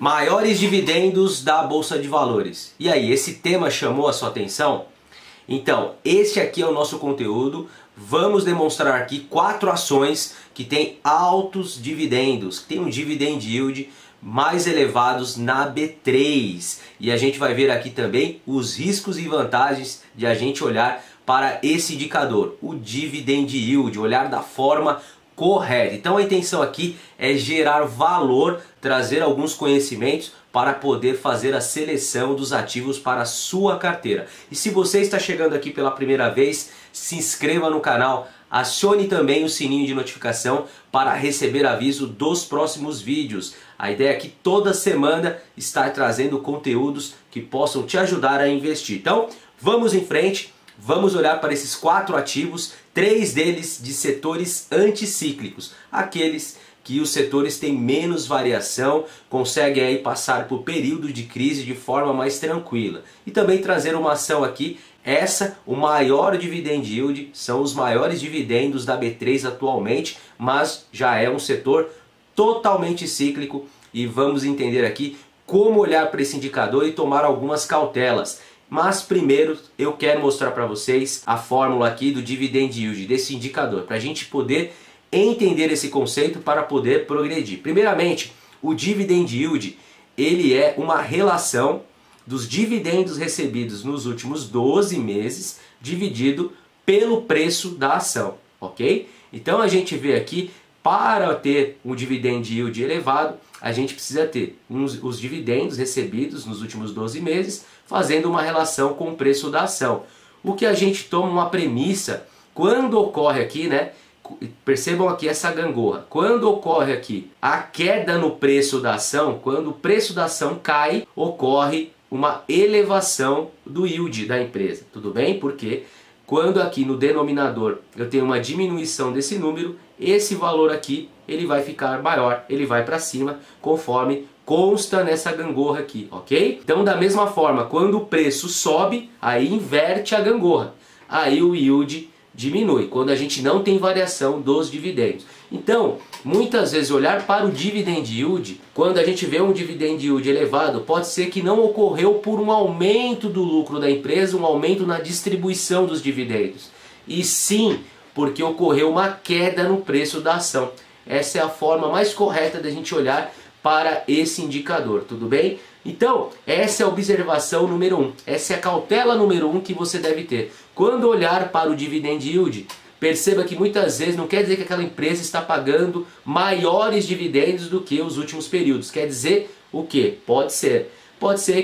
Maiores dividendos da Bolsa de Valores. E aí, esse tema chamou a sua atenção? Então, este aqui é o nosso conteúdo. Vamos demonstrar aqui 4 ações que têm altos dividendos, que têm um dividend yield mais elevados na B3. E a gente vai ver aqui também os riscos e vantagens de a gente olhar para esse indicador, o dividend yield, olhar da forma correta. Então a intenção aqui é gerar valor, trazer alguns conhecimentos para poder fazer a seleção dos ativos para a sua carteira. E se você está chegando aqui pela primeira vez, se inscreva no canal, acione também o sininho de notificação para receber aviso dos próximos vídeos. A ideia é que toda semana estar trazendo conteúdos que possam te ajudar a investir. Então vamos em frente. Vamos olhar para esses 4 ativos, 3 deles de setores anticíclicos, aqueles que os setores têm menos variação, conseguem aí passar por período de crise de forma mais tranquila. E também trazer uma ação aqui, o maior dividend yield, são os maiores dividendos da B3 atualmente, mas já é um setor totalmente cíclico e vamos entender aqui como olhar para esse indicador e tomar algumas cautelas. Mas primeiro eu quero mostrar para vocês a fórmula aqui do dividend yield, desse indicador, para a gente poder entender esse conceito para poder progredir. Primeiramente, o dividend yield, ele é uma relação dos dividendos recebidos nos últimos 12 meses dividido pelo preço da ação, ok? Então a gente vê aqui, para ter um dividend yield elevado, a gente precisa ter os dividendos recebidos nos últimos 12 meses, fazendo uma relação com o preço da ação. O que a gente toma uma premissa, quando ocorre aqui, né? Percebam aqui essa gangorra. Quando ocorre aqui a queda no preço da ação, quando o preço da ação cai, ocorre uma elevação do yield da empresa. Tudo bem? Porque quando aqui no denominador eu tenho uma diminuição desse número, esse valor aqui ele vai ficar maior, ele vai para cima conforme consta nessa gangorra aqui, ok? Então da mesma forma, quando o preço sobe, aí inverte a gangorra, aí o yield diminui, quando a gente não tem variação dos dividendos. Então, muitas vezes olhar para o dividend yield, quando a gente vê um dividend yield elevado, pode ser que não ocorreu por um aumento do lucro da empresa, um aumento na distribuição dos dividendos, e sim porque ocorreu uma queda no preço da ação. Essa é a forma mais correta da gente olhar para esse indicador, tudo bem? Então, essa é a observação número 1, essa é a cautela número 1 que você deve ter. Quando olhar para o dividend yield, perceba que muitas vezes não quer dizer que aquela empresa está pagando maiores dividendos do que os últimos períodos. Quer dizer o quê? Pode ser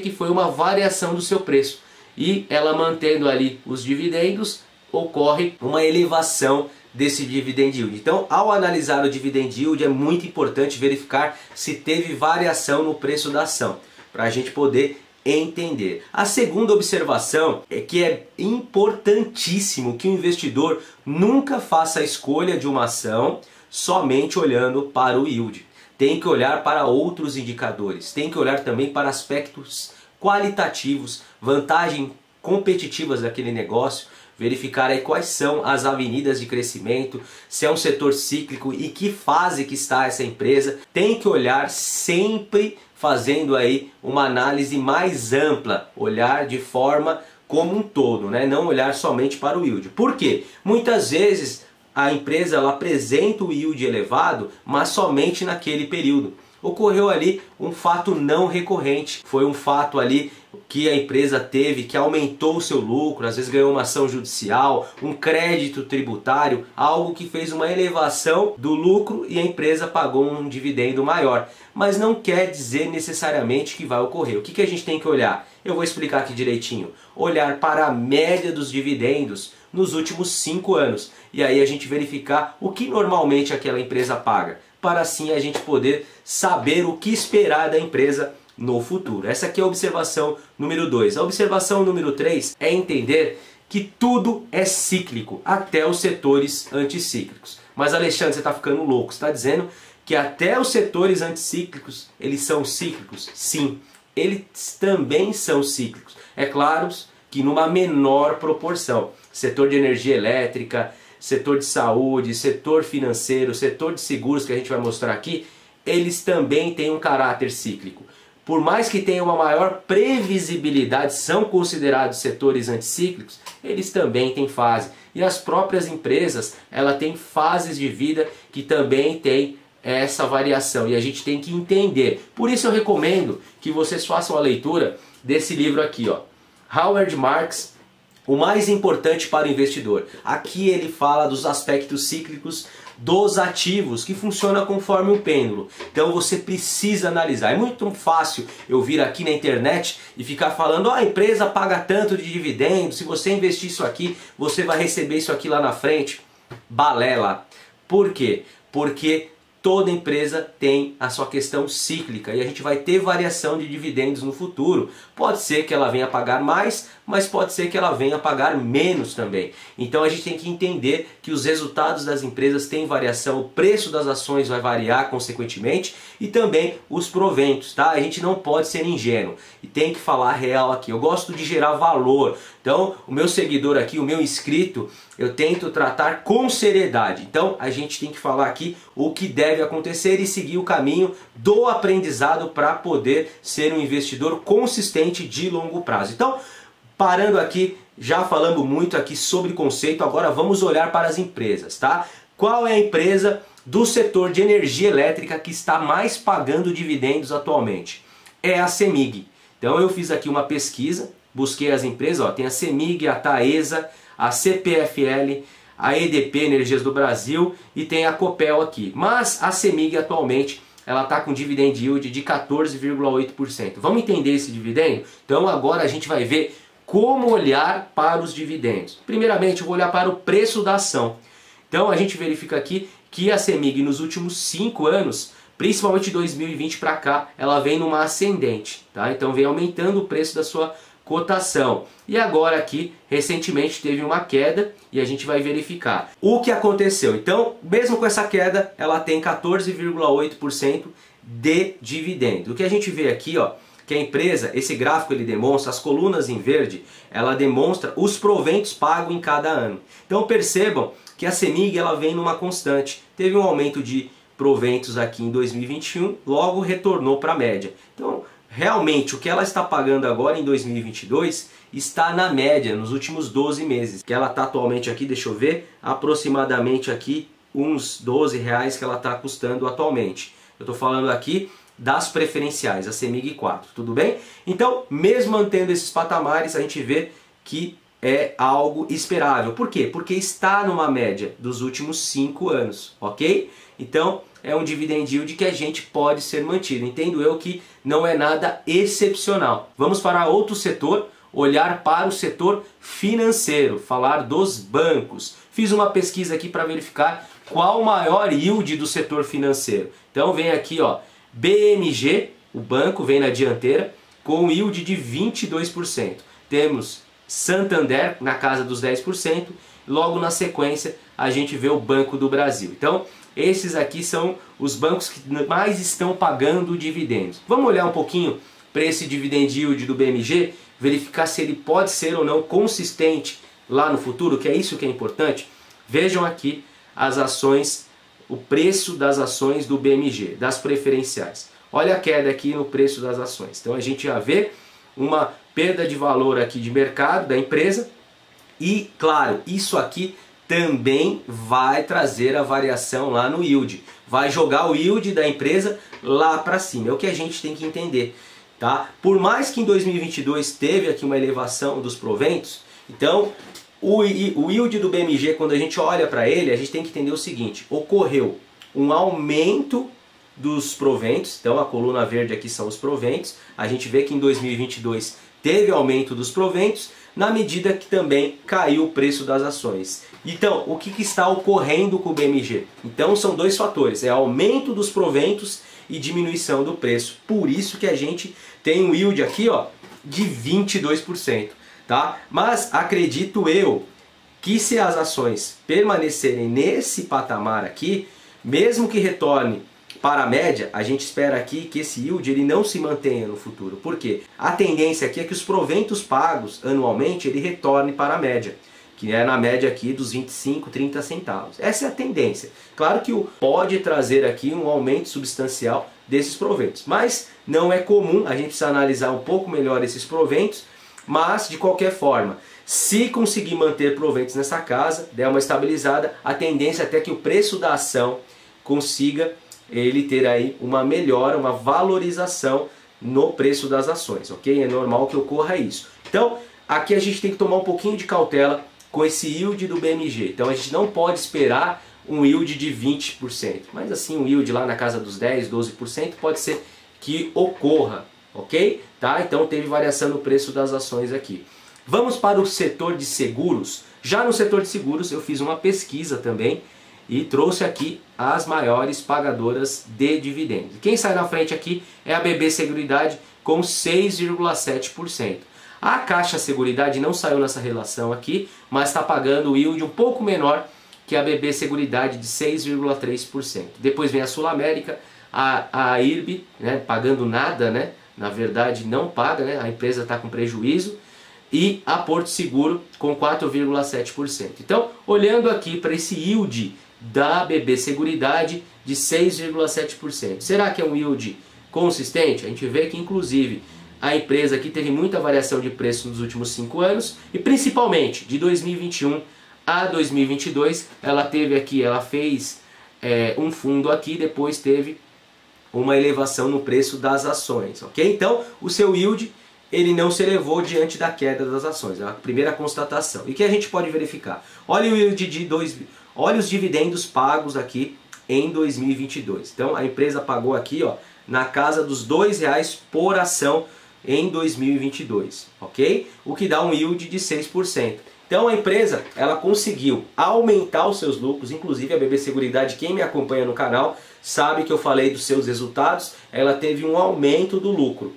que foi uma variação do seu preço e ela mantendo ali os dividendos, ocorre uma elevação desse dividend yield. Então, ao analisar o dividend yield, é muito importante verificar se teve variação no preço da ação, para a gente poder entender. A segunda observação é que é importantíssimo que o investidor nunca faça a escolha de uma ação somente olhando para o yield. Tem que olhar para outros indicadores, tem que olhar também para aspectos qualitativos, vantagens competitivas daquele negócio, verificar aí quais são as avenidas de crescimento, se é um setor cíclico e que fase que está essa empresa. Tem que olhar sempre fazendo aí uma análise mais ampla, olhar de forma como um todo, né? Não olhar somente para o yield. Por quê? Muitas vezes a empresa ela apresenta o yield elevado, mas somente naquele período. Ocorreu ali um fato não recorrente, foi um fato ali que a empresa teve, que aumentou o seu lucro, às vezes ganhou uma ação judicial, um crédito tributário, algo que fez uma elevação do lucro e a empresa pagou um dividendo maior. Mas não quer dizer necessariamente que vai ocorrer. O que a gente tem que olhar? Eu vou explicar aqui direitinho. Olhar para a média dos dividendos nos últimos 5 anos. E aí a gente verificar o que normalmente aquela empresa paga, para assim a gente poder saber o que esperar da empresa no futuro. Essa aqui é a observação número 2. A observação número 3 é entender que tudo é cíclico, até os setores anticíclicos. Mas Alexandre, você está ficando louco, você está dizendo que até os setores anticíclicos, eles são cíclicos? Sim, eles também são cíclicos. É claro que numa menor proporção. Setor de energia elétrica, setor de saúde, setor financeiro, setor de seguros, que a gente vai mostrar aqui, eles também têm um caráter cíclico. por mais que tenham uma maior previsibilidade, são considerados setores anticíclicos, eles também têm fase. E as próprias empresas, ela tem fases de vida que também tem essa variação, e a gente tem que entender. Por isso eu recomendo que vocês façam a leitura desse livro aqui, ó, Howard Marks, O Mais Importante para o Investidor. Aqui ele fala dos aspectos cíclicos dos ativos, que funciona conforme um pêndulo. Então você precisa analisar. É muito fácil eu vir aqui na internet e ficar falando: a empresa paga tanto de dividendo, se você investir isso aqui, você vai receber isso aqui lá na frente. Balela. Por quê? Porque toda empresa tem a sua questão cíclica e a gente vai ter variação de dividendos no futuro. Pode ser que ela venha pagar mais, mas pode ser que ela venha pagar menos também. Então a gente tem que entender que os resultados das empresas têm variação, o preço das ações vai variar consequentemente e também os proventos, tá? A gente não pode ser ingênuo e tem que falar real aqui. Eu gosto de gerar valor. Então o meu seguidor aqui, o meu inscrito, eu tento tratar com seriedade. Então a gente tem que falar aqui o que deve acontecer e seguir o caminho do aprendizado para poder ser um investidor consistente de longo prazo. Então, parando aqui, já falamos muito aqui sobre conceito, agora vamos olhar para as empresas, tá? Qual é a empresa do setor de energia elétrica que está mais pagando dividendos atualmente? É a CEMIG. Então eu fiz aqui uma pesquisa, busquei as empresas, ó, tem a CEMIG, a Taesa, a CPFL, a EDP Energias do Brasil e tem a Copel aqui. Mas a CEMIG atualmente ela está com dividend yield de 14,8%. Vamos entender esse dividendo? Então agora a gente vai ver como olhar para os dividendos. Primeiramente eu vou olhar para o preço da ação. Então a gente verifica aqui que a CEMIG nos últimos 5 anos, principalmente de 2020 para cá, ela vem numa ascendente, tá? Então vem aumentando o preço da sua cotação. E agora aqui, recentemente teve uma queda e a gente vai verificar o que aconteceu. Então, mesmo com essa queda, ela tem 14,8% de dividendo. O que a gente vê aqui, ó, que a empresa, esse gráfico ele demonstra, as colunas em verde, ela demonstra os proventos pagos em cada ano. Então percebam que a CEMIG ela vem numa constante. Teve um aumento de proventos aqui em 2021, logo retornou para a média. Então, realmente, o que ela está pagando agora em 2022 está na média nos últimos 12 meses. Que ela está atualmente aqui, deixa eu ver, aproximadamente aqui uns R$12 que ela está custando atualmente. Eu estou falando aqui das preferenciais, a CEMIG 4, tudo bem? Então, mesmo mantendo esses patamares, a gente vê que é algo esperável. Por quê? Porque está numa média dos últimos 5 anos, ok? Então, é um dividend yield que a gente pode ser mantido. Entendo eu que não é nada excepcional. Vamos para outro setor, olhar para o setor financeiro, falar dos bancos. Fiz uma pesquisa aqui para verificar qual o maior yield do setor financeiro. Então vem aqui, ó, BMG, o banco vem na dianteira, com yield de 22%. Temos Santander na casa dos 10%, logo na sequência a gente vê o Banco do Brasil. Então, esses aqui são os bancos que mais estão pagando dividendos. Vamos olhar um pouquinho para esse dividend yield do BMG, verificar se ele pode ser ou não consistente lá no futuro, que é isso que é importante. Vejam aqui as ações, o preço das ações do BMG, das preferenciais. Olha a queda aqui no preço das ações. Então a gente já vê uma perda de valor aqui de mercado da empresa e, claro, isso aqui também vai trazer a variação lá no yield. Vai jogar o yield da empresa lá para cima. É o que a gente tem que entender, tá? Por mais que em 2022 teve aqui uma elevação dos proventos, então o yield do BMG, quando a gente olha para ele, a gente tem que entender o seguinte: ocorreu um aumento dos proventos, então a coluna verde aqui são os proventos, a gente vê que em 2022 teve aumento dos proventos, na medida que também caiu o preço das ações. Então, o que está ocorrendo com o BMG? Então são dois fatores, é aumento dos proventos e diminuição do preço. Por isso que a gente tem um yield aqui, ó, de 22%. Tá? Mas acredito eu que se as ações permanecerem nesse patamar aqui, mesmo que retorne para a média, a gente espera aqui que esse yield ele não se mantenha no futuro. Por quê? A tendência aqui é que os proventos pagos anualmente ele retorne para a média. que é na média aqui dos 25, 30 centavos. Essa é a tendência. Claro que pode trazer aqui um aumento substancial desses proventos, mas não é comum, a gente precisa analisar um pouco melhor esses proventos, mas de qualquer forma, se conseguir manter proventos nessa casa, der uma estabilizada, a tendência é até que o preço da ação consiga ele ter aí uma melhora, uma valorização no preço das ações, ok? É normal que ocorra isso. Então, aqui a gente tem que tomar um pouquinho de cautela com esse yield do BMG. Então a gente não pode esperar um yield de 20%, mas assim um yield lá na casa dos 10, 12% pode ser que ocorra, ok? Tá? Então teve variação no preço das ações aqui. Vamos para o setor de seguros. Já no setor de seguros eu fiz uma pesquisa também e trouxe aqui as maiores pagadoras de dividendos. Quem sai na frente aqui é a BB Seguridade com 6,7%. A Caixa Seguridade não saiu nessa relação aqui, mas está pagando o yield um pouco menor que a BB Seguridade de 6,3%. Depois vem a Sul América, a IRB, né, pagando nada, né, na verdade não paga, né, a empresa está com prejuízo, e a Porto Seguro com 4,7%. Então, olhando aqui para esse yield da BB Seguridade de 6,7%, será que é um yield consistente? A gente vê que inclusive a empresa aqui teve muita variação de preço nos últimos 5 anos e principalmente de 2021 a 2022 ela fez um fundo aqui, depois teve uma elevação no preço das ações, ok? Então o seu yield ele não se elevou diante da queda das ações, é a primeira constatação. E que a gente pode verificar? Olha o yield olha os dividendos pagos aqui em 2022. Então a empresa pagou aqui, ó, na casa dos R$2 por ação em 2022, ok? O que dá um yield de 6%. Então a empresa ela conseguiu aumentar os seus lucros, inclusive a BB Seguridade, quem me acompanha no canal, sabe que eu falei dos seus resultados, ela teve um aumento do lucro.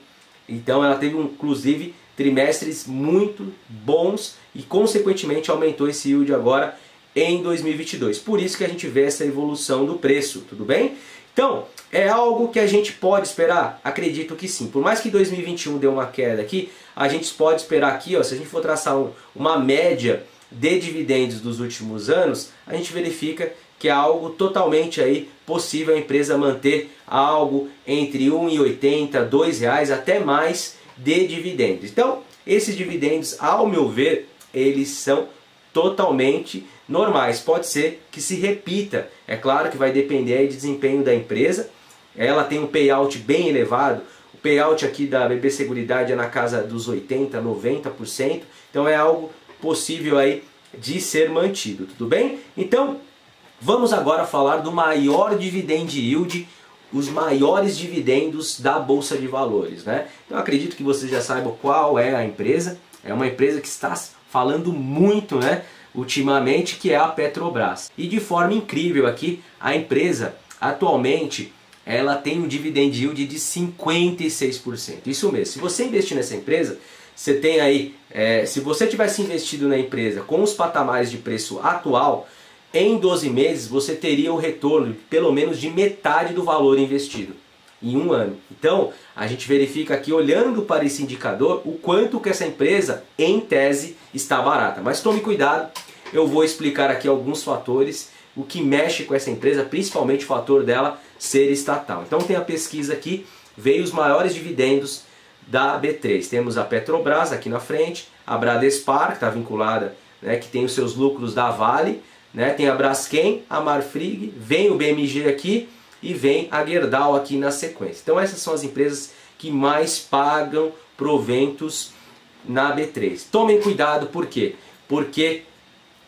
Então ela teve inclusive trimestres muito bons e consequentemente aumentou esse yield agora em 2022. Por isso que a gente vê essa evolução do preço, tudo bem? Então, é algo que a gente pode esperar? Acredito que sim. Por mais que 2021 deu uma queda aqui, a gente pode esperar aqui, ó, se a gente for traçar uma média de dividendos dos últimos anos, a gente verifica que é algo totalmente aí possível a empresa manter algo entre R$1,80, R$2, até mais de dividendos. Então, esses dividendos, ao meu ver, eles são totalmente normais. Pode ser que se repita. É claro que vai depender aí do desempenho da empresa. Ela tem um payout bem elevado. O payout aqui da BB Seguridade é na casa dos 80%, 90%. Então é algo possível aí de ser mantido. Tudo bem? Então, vamos agora falar do maior dividend yield, os maiores dividendos da Bolsa de Valores, né? Então acredito que vocês já saibam qual é a empresa. É uma empresa que está falando muito, né, ultimamente, que é a Petrobras. E de forma incrível aqui, a empresa atualmente ela tem um dividend yield de 56%. Isso mesmo. Se você investir nessa empresa, você tem aí, se você tivesse investido na empresa com os patamares de preço atual, em 12 meses você teria o retorno pelo menos de metade do valor investido em um ano. Então a gente verifica aqui, olhando para esse indicador, o quanto que essa empresa em tese está barata. Mas tome cuidado, eu vou explicar aqui alguns fatores, o que mexe com essa empresa, principalmente o fator dela ser estatal. Então tem a pesquisa aqui, veio os maiores dividendos da B3. Temos a Petrobras aqui na frente, a Bradespar, que está vinculada, né, que tem os seus lucros da Vale, né, tem a Braskem, a Marfrig, vem o BMG aqui e vem a Gerdau aqui na sequência. Então essas são as empresas que mais pagam proventos na B3. Tomem cuidado, por quê? Porque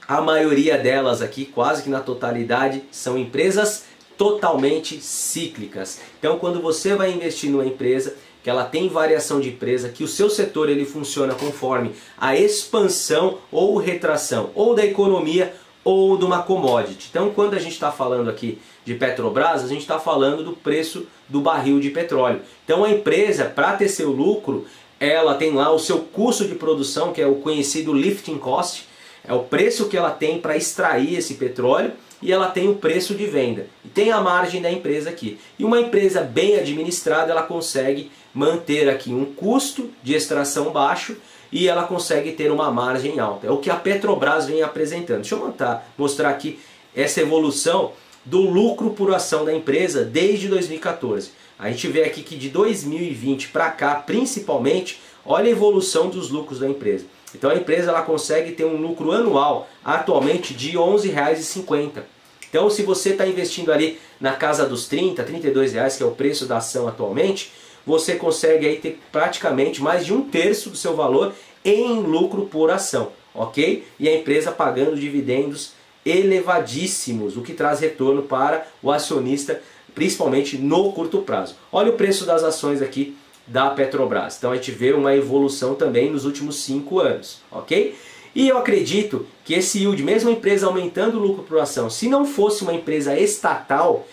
a maioria delas aqui, quase que na totalidade, são empresas totalmente cíclicas. Então quando você vai investir numa empresa que ela tem variação de empresa, que o seu setor ele funciona conforme a expansão ou retração ou da economia ou de uma commodity. Então quando a gente está falando aqui de Petrobras, a gente está falando do preço do barril de petróleo. Então a empresa, para ter seu lucro, ela tem lá o seu custo de produção, que é o conhecido lifting cost, é o preço que ela tem para extrair esse petróleo, e ela tem o preço de venda. E tem a margem da empresa aqui. E uma empresa bem administrada, ela consegue manter aqui um custo de extração baixo e ela consegue ter uma margem alta. É o que a Petrobras vem apresentando. Deixa eu mostrar aqui essa evolução do lucro por ação da empresa desde 2014. A gente vê aqui que de 2020 para cá, principalmente, olha a evolução dos lucros da empresa. Então a empresa ela consegue ter um lucro anual atualmente de R$ 11,50. Então se você está investindo ali na casa dos 30, R$ 32 reais, que é o preço da ação atualmente, você consegue aí ter praticamente mais de 1/3 do seu valor em lucro por ação, ok? E a empresa pagando dividendos elevadíssimos, o que traz retorno para o acionista, principalmente no curto prazo. Olha o preço das ações aqui da Petrobras. Então a gente vê uma evolução também nos últimos 5 anos, ok? E eu acredito que esse yield, mesmo a empresa aumentando o lucro por ação, se não fosse uma empresa estatal,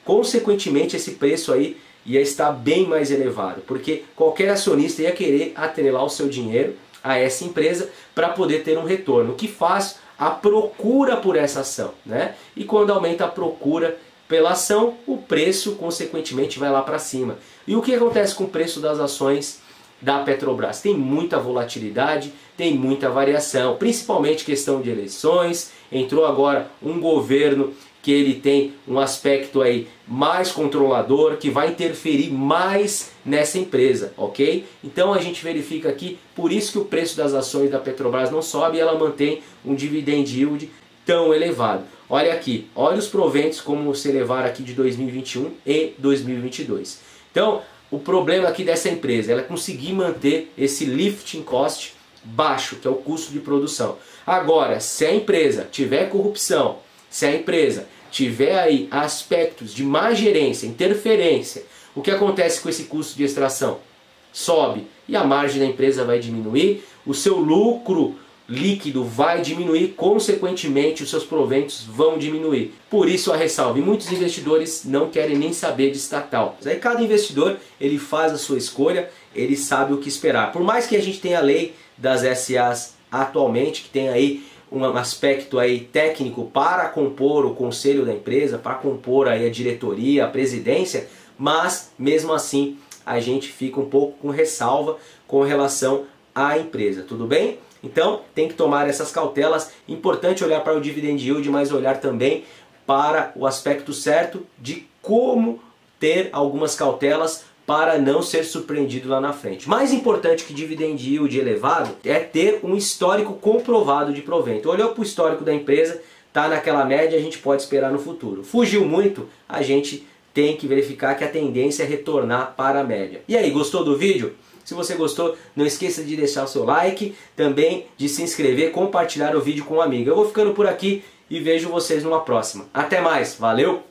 consequentemente esse preço aí ia estar bem mais elevado, porque qualquer acionista ia querer atrelar o seu dinheiro a essa empresa para poder ter um retorno, o que faz a procura por essa ação, né? E quando aumenta a procura pela ação, o preço consequentemente vai lá para cima. E o que acontece com o preço das ações da Petrobras? Tem muita volatilidade, tem muita variação, principalmente questão de eleições. Entrou agora um governo que ele tem um aspecto aí mais controlador, que vai interferir mais nessa empresa, ok? Então a gente verifica aqui, por isso que o preço das ações da Petrobras não sobe e ela mantém um dividend yield tão elevado. Olha aqui, olha os proventos como se elevaram aqui de 2021 e 2022. Então, o problema aqui dessa empresa, ela conseguir manter esse lifting cost baixo, que é o custo de produção. Agora, se a empresa tiver corrupção, se a empresa tiver aí aspectos de má gerência, interferência, o que acontece com esse custo de extração? Sobe e a margem da empresa vai diminuir, o seu lucro líquido vai diminuir, consequentemente os seus proventos vão diminuir. Por isso a ressalva, e muitos investidores não querem nem saber de estatal. Aí cada investidor ele faz a sua escolha, ele sabe o que esperar. Por mais que a gente tenha a lei das SAs atualmente, que tem aí um aspecto aí técnico para compor o conselho da empresa, para compor aí a diretoria, a presidência, mas mesmo assim a gente fica um pouco com ressalva com relação à empresa, tudo bem? Então tem que tomar essas cautelas, importante olhar para o dividend yield, mas olhar também para o aspecto certo de como ter algumas cautelas para não ser surpreendido lá na frente. Mais importante que dividend yield elevado é ter um histórico comprovado de provento. Olhou para o histórico da empresa, está naquela média, a gente pode esperar no futuro. Fugiu muito, a gente tem que verificar que a tendência é retornar para a média. E aí, gostou do vídeo? Se você gostou, não esqueça de deixar o seu like, também de se inscrever, compartilhar o vídeo com um amigo. Eu vou ficando por aqui e vejo vocês numa próxima. Até mais, valeu!